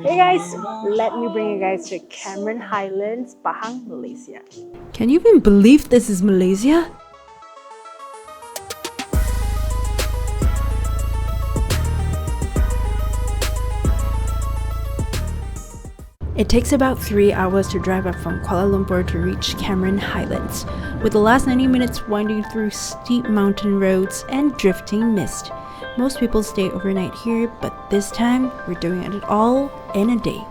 Hey guys, let me bring you guys to Cameron Highlands, Pahang, Malaysia. Can you even believe this is Malaysia? It takes about 3 hours to drive up from Kuala Lumpur to reach Cameron Highlands, with the last 90 minutes winding through steep mountain roads and drifting mist. Most people stay overnight here, but this time we're doing it all in a day.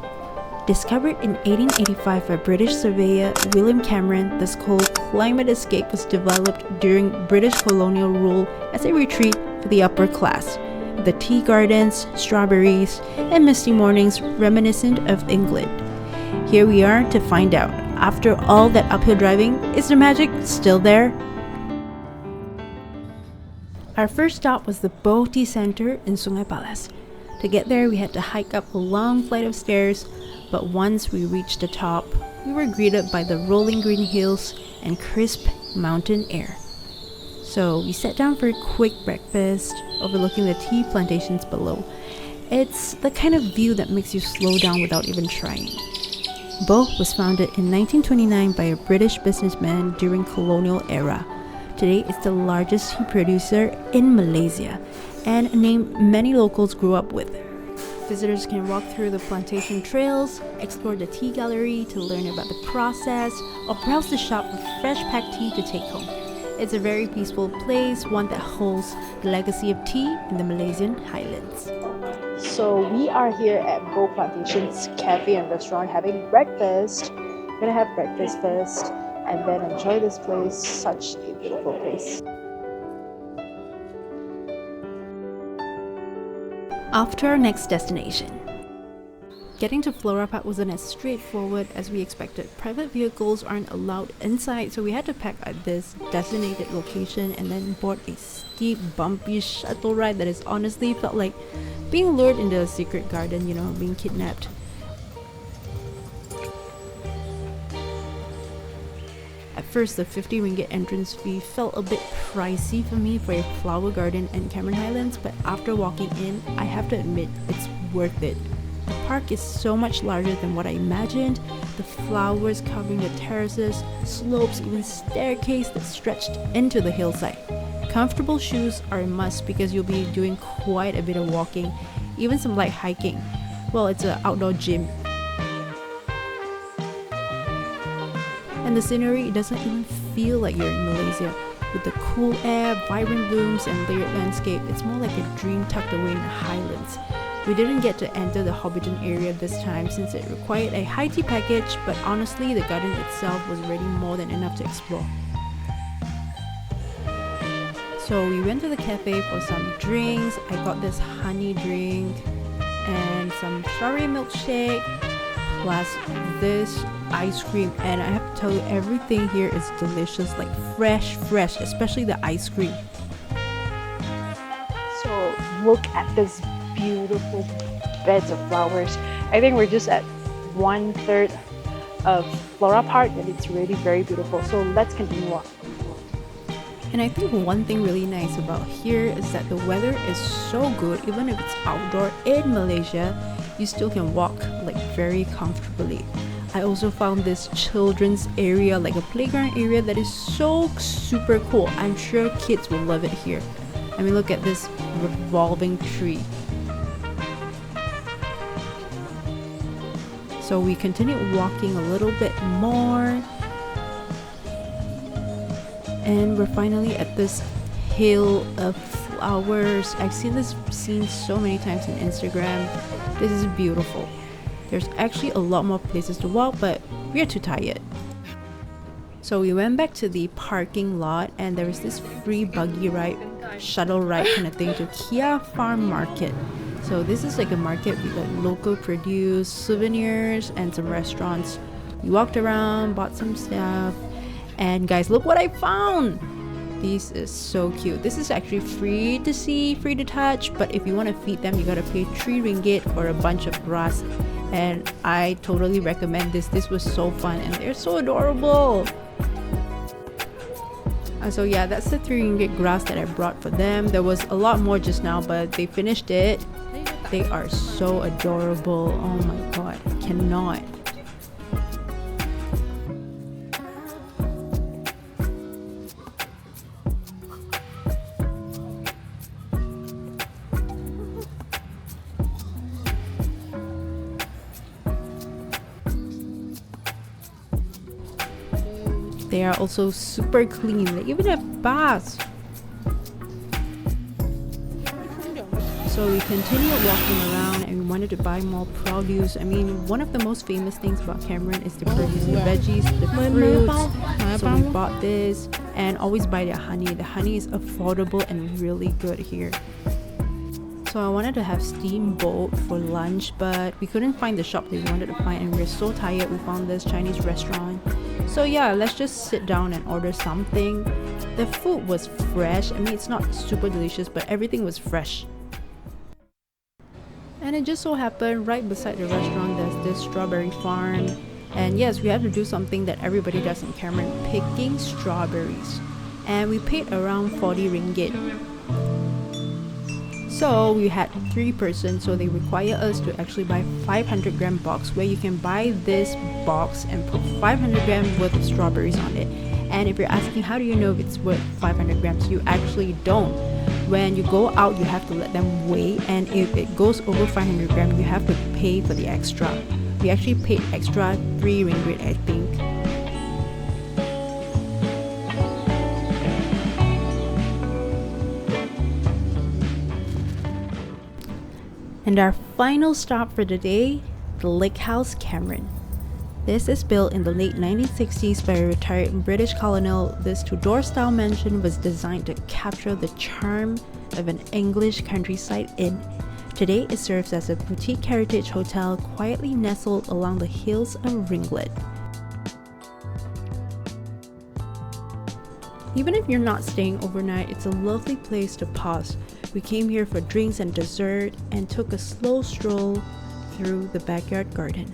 Discovered in 1885 by British surveyor William Cameron, this cold climate escape was developed during British colonial rule as a retreat for the upper class. The tea gardens, strawberries, and misty mornings reminiscent of England. Here we are to find out, after all that uphill driving, is the magic still there? Our first stop was the BOH Tea Centre in Sungai Palas. To get there, we had to hike up a long flight of stairs, but once we reached the top, we were greeted by the rolling green hills and crisp mountain air. So we sat down for a quick breakfast, overlooking the tea plantations below. It's the kind of view that makes you slow down without even trying. BOH was founded in 1929 by a British businessman during colonial era. Today, it's the largest tea producer in Malaysia, and a name many locals grew up with. Visitors can walk through the plantation trails, explore the tea gallery to learn about the process, or browse the shop for fresh packed tea to take home. It's a very peaceful place, one that holds the legacy of tea in the Malaysian highlands. So we are here at BOH Plantations Cafe and Restaurant having breakfast. We're gonna have breakfast first and then enjoy this place. Such a beautiful place. Off to our next destination. Getting to Flora Park wasn't as straightforward as we expected. Private vehicles aren't allowed inside, so we had to park at this designated location and then board a steep, bumpy shuttle ride that is honestly felt like being lured into a secret garden, being kidnapped. At first, the 50 ringgit entrance fee felt a bit pricey for me for a flower garden in Cameron Highlands, but after walking in, I have to admit it's worth it. The park is so much larger than what I imagined. The flowers covering the terraces, slopes, even staircase that stretched into the hillside. Comfortable shoes are a must because you'll be doing quite a bit of walking, even some light hiking. Well, it's an outdoor gym. And the scenery, it doesn't even feel like you're in Malaysia. With the cool air, vibrant blooms, and layered landscape, it's more like a dream tucked away in the highlands. We didn't get to enter the Hobbiton area this time since it required a high tea package, but honestly the garden itself was already more than enough to explore. So we went to the cafe for some drinks. I got this honey drink and some strawberry milkshake, plus this ice cream, and I have to tell you, everything here is delicious, like fresh, especially the ice cream. So look at this beautiful beds of flowers. I think we're just at 1/3 of Flora Park and it's really very beautiful. So let's continue on. And I think one thing really nice about here is that the weather is so good. Even if it's outdoor in Malaysia, you still can walk like very comfortably. I also found this children's area, like a playground area, that is so super cool. I'm sure kids will love it here. I mean, look at this revolving tree. So we continued walking a little bit more, and we're finally at this hill of flowers. I've seen this scene so many times on Instagram. This is beautiful. There's actually a lot more places to walk, but we are too tired. So we went back to the parking lot, and there was this free buggy ride, shuttle ride kind of thing to Kia Farm Market. So this is like a market with like local produce, souvenirs, and some restaurants. We walked around, bought some stuff, and guys, look what I found! This is so cute. This is actually free to see, free to touch, but if you want to feed them, you gotta pay 3 ringgit for a bunch of grass. And I totally recommend this. This was so fun, and they're so adorable. So yeah, that's the 3 ringgit grass that I brought for them. There was a lot more just now, but they finished it. They are so adorable. Oh my god, I cannot. They are also super clean. They even have baths. So we continued walking around and we wanted to buy more produce. I mean, one of the most famous things about Cameron is the produce, the veggies, the fruits. So we bought this and always buy their honey. The honey is affordable and really good here. So I wanted to have steamboat for lunch, but we couldn't find the shop that we wanted to find and we were so tired. We found this Chinese restaurant. So yeah, let's just sit down and order something. The food was fresh. I mean, it's not super delicious, but everything was fresh. And it just so happened right beside the restaurant there's this strawberry farm. And yes, we have to do something that everybody does in Cameron, picking strawberries. And we paid around 40 ringgit. So we had 3 persons, so they require us to actually buy 500 gram box where you can buy this box and put 500 gram worth of strawberries on it. And if you're asking how do you know if it's worth 500 grams, you actually don't. When you go out, you have to let them weigh, and if it goes over 500 grams, you have to pay for the extra. We actually paid extra 3 ringgit, I think. And our final stop for the day, the Lakehouse Cameron. This is built in the late 1960s by a retired British colonial. This two-door style mansion was designed to capture the charm of an English countryside inn. Today it serves as a boutique heritage hotel quietly nestled along the hills of Ringlet. Even if you're not staying overnight, it's a lovely place to pause. We came here for drinks and dessert and took a slow stroll through the backyard garden.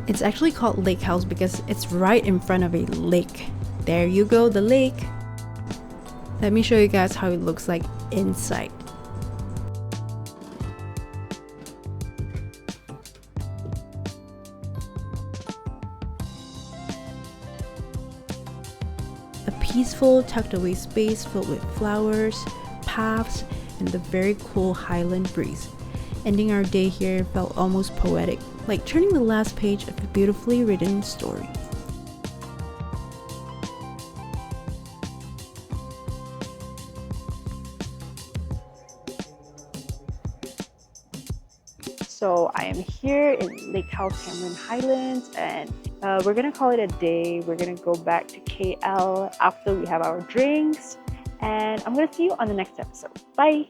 It's actually called Lakehouse because it's right in front of a lake. There you go, the lake. Let me show you guys how it looks like inside. A peaceful, tucked away space filled with flowers, paths, and the very cool highland breeze. Ending our day here felt almost poetic, like turning the last page of a beautifully written story. So I am here in Lakehouse Cameron Highlands, and we're gonna call it a day. We're gonna go back to KL after we have our drinks, and I'm gonna see you on the next episode. Bye!